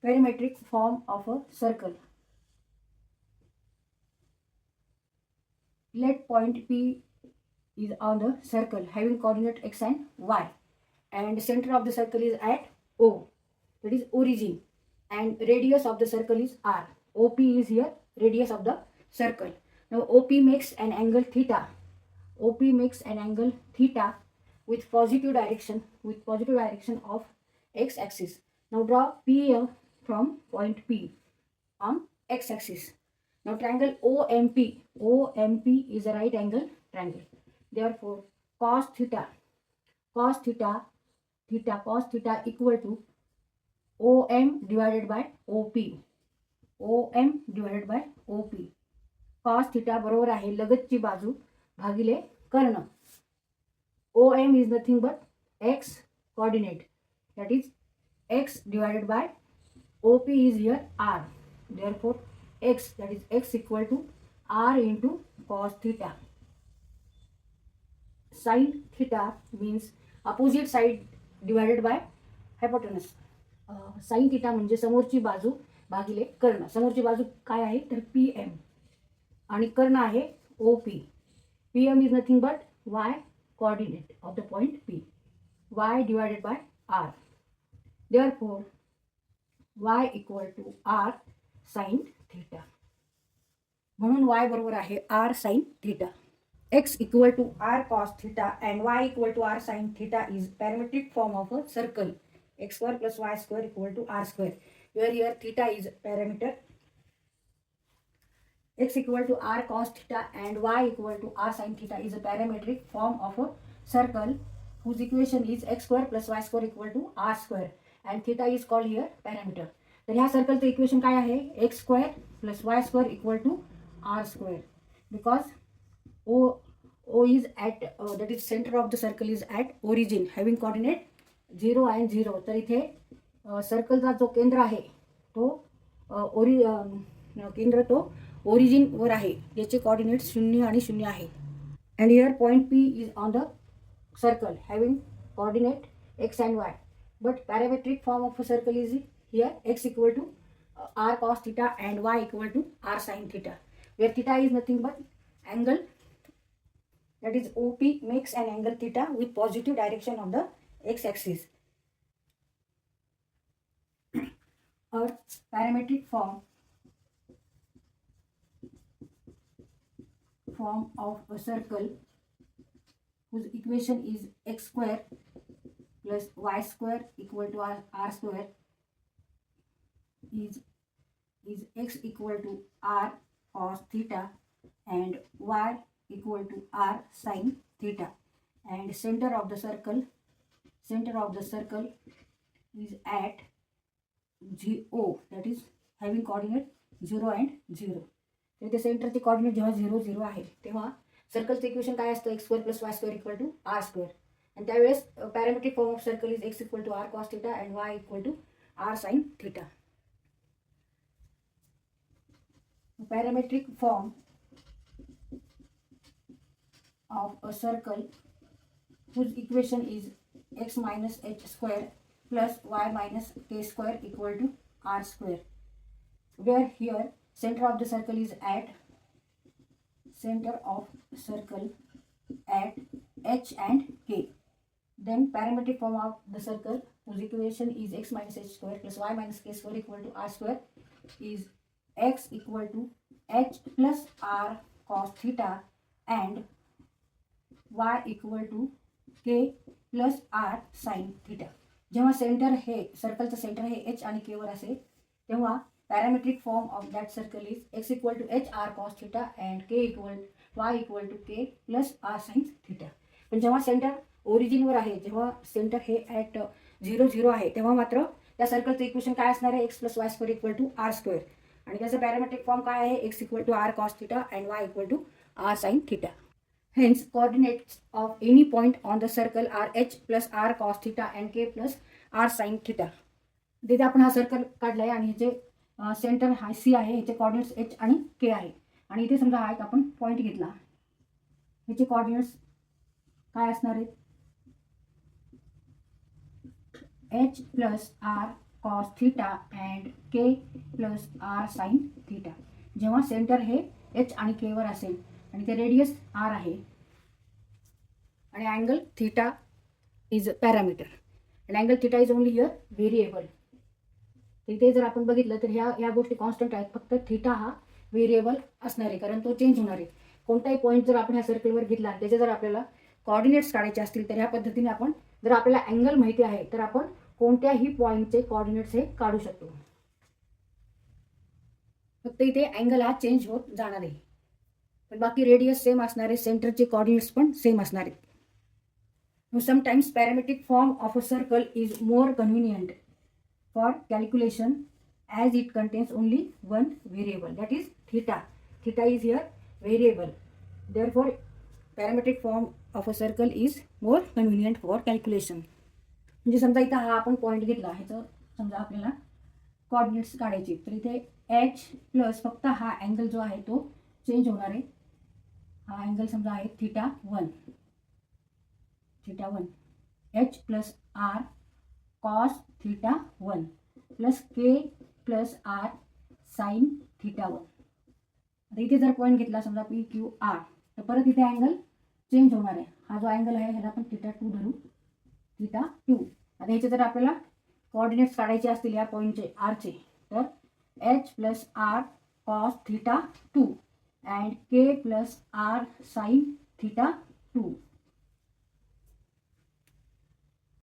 Parametric form of a circle. Let point P is on the circle having coordinate x and y, and center of the circle is at O, that is origin, and radius of the circle is r. OP is here radius of the circle. Now OP makes an angle theta. OP makes an angle theta with positive direction of x axis. Now draw PM from point P on x axis. Now triangle OMP is a right angle triangle. Therefore cos theta equal to OM divided by OP. OM divided by OP. cos theta बरोबर आहे लगतची बाजू भागिले कर्ण. OM is nothing but x coordinate, that is x divided by OP is here r. Therefore x, that is x equal to r into cos theta. Sin theta means opposite side divided by hypotenuse. sin theta म्हणजे समोरची बाजू भागिले कर्ण. समोरची बाजू काय आहे तर PM आणि कर्ण आहे OP. PM is nothing but y coordinate of the point P. y divided by r. Therefore y equal to r sin theta. म्हणून y बरोबर आहे r sin theta. x equal to r cos theta and y equal to r sin theta is parametric form of a circle. X square plus y square equal to r square, where here theta is parameter. X equal to r cos theta and y equal to r sin theta is a parametric form of a circle whose equation is x square plus y square equal to r square, and theta is called here parameter. तर ह्या सर्कलचं equation काय आहे x square plus y square equal to r square, because O is at that is center of the circle is at origin having coordinate 0 and 0. तर इथे सर्कलचा जो केंद्र आहे तो केंद्र तो ओरिजिन वर आहे, याचे कोऑर्डिनेट 0 आणि 0 आहे. and here point P is on the circle having coordinate x and y, but parametric form of a circle is here x equal to r cos theta and y equal to r sin theta, where theta is nothing but angle, that is OP makes an angle theta with positive direction on the x axis. Or parametric form of a circle whose equation is x square plus y square equal to r square is x equal to r cos theta and y equal to r sin theta, and center of the circle is at O, that is having coordinate 0 and 0. इथे सेंटरचे coordinate जेव्हा 0 0 आहे तेव्हा सर्कलचं equation काय असतं x square plus y square equal to r square, आणि त्यावेळेस parametric form of circle is x equal to r cos theta and y equal to r sin theta. Parametric form of a circle whose equation is x minus h square plus y minus k square equal to r square, where here center of the circle is at h and k. Then parametric form of the circle whose equation is x minus h square plus y minus k square equal to r square is x equal to h plus r cos theta and y equal to k plus r sin theta. जेव्हा centre हे सर्कलचं centre हे h आणि k वर असेल तेव्हा parametric form of that circle is x equal to h r cos theta and y equal to k plus r sin theta. पण जेव्हा centre origin वर आहे, जेव्हा सेंटर हे ॲट 0 0 आहे तेव्हा मात्र त्या सर्कलचं इक्वेशन काय असणार आहे x plus y square equal to r square, आणि त्याचं पॅरामेट्रिक फॉर्म काय आहे x equal to r cos theta and y equal to r sine theta. Hence, coordinates of any point on the circle are h plus r cos theta and k plus r sin theta. तिथे आपण हा circle काढलाय आणि ह्याचे centre हा C आहे, ह्याचे coordinates h आणि k आहे, आणि इथे समजा हा एक आपण पॉईंट घेतला, ह्याचे कोऑर्डिनेट्स काय असणार आहेत h plus r cos theta and k plus r sine theta. जेव्हा सेंटर हे एच आणि केवर असेल आणि ते रेडियस आर आहे आणि angle theta is parameter and angle theta is only here variable. इथे जर आपण बघितलं तर ह्या गोष्टी कॉन्स्टंट आहेत, फक्त थिटा हा व्हेरिएबल असणार आहे कारण तो चेंज होणार आहे. कोणताही पॉईंट जर आपण ह्या सर्कलवर घेतला आणि त्याचे जर आपल्याला कोऑर्डिनेट्स काढायचे असतील तर ह्या पद्धतीने आपण, जर आपल्याला अँगल माहिती आहे तर आपण कोणत्याही पॉईंटचे कोऑर्डिनेट्स हे काढू शकतो. फक्त इथे अँगल हा चेंज होत जाणार आहे, पण बाकी रेडियस सेम असणार आहे, सेंटरचे कोऑर्डिनेट्स पण सेम असणार आहेत. Sometimes parametric form of a circle is more convenient for calculation as it contains only one variable, that is theta. Theta is here variable, therefore parametric form of a circle is more convenient for calculation. म्हणजे समजा इथं हा आपण point घेतला, ह्याचं समजा आपल्याला coordinates काढायचे, तर इथे एच प्लस फक्त हा अँगल जो आहे तो चेंज होणार आहे. हा अँगल समजा आहे theta one H plus R cos theta one plus K plus R sine theta one. आता इथे जर पॉईंट घेतला समजा पी क्यू आर, तर परत इथे अँगल चेंज होणार आहे. हा जो अँगल आहे ह्याला आपण थिटा टू धरू, थिटा टू. आता ह्याचे जर आपल्याला कोऑर्डिनेट्स काढायचे असतील या पॉईंटचे आरचे, तर h plus R cos theta two and k plus R sine theta to.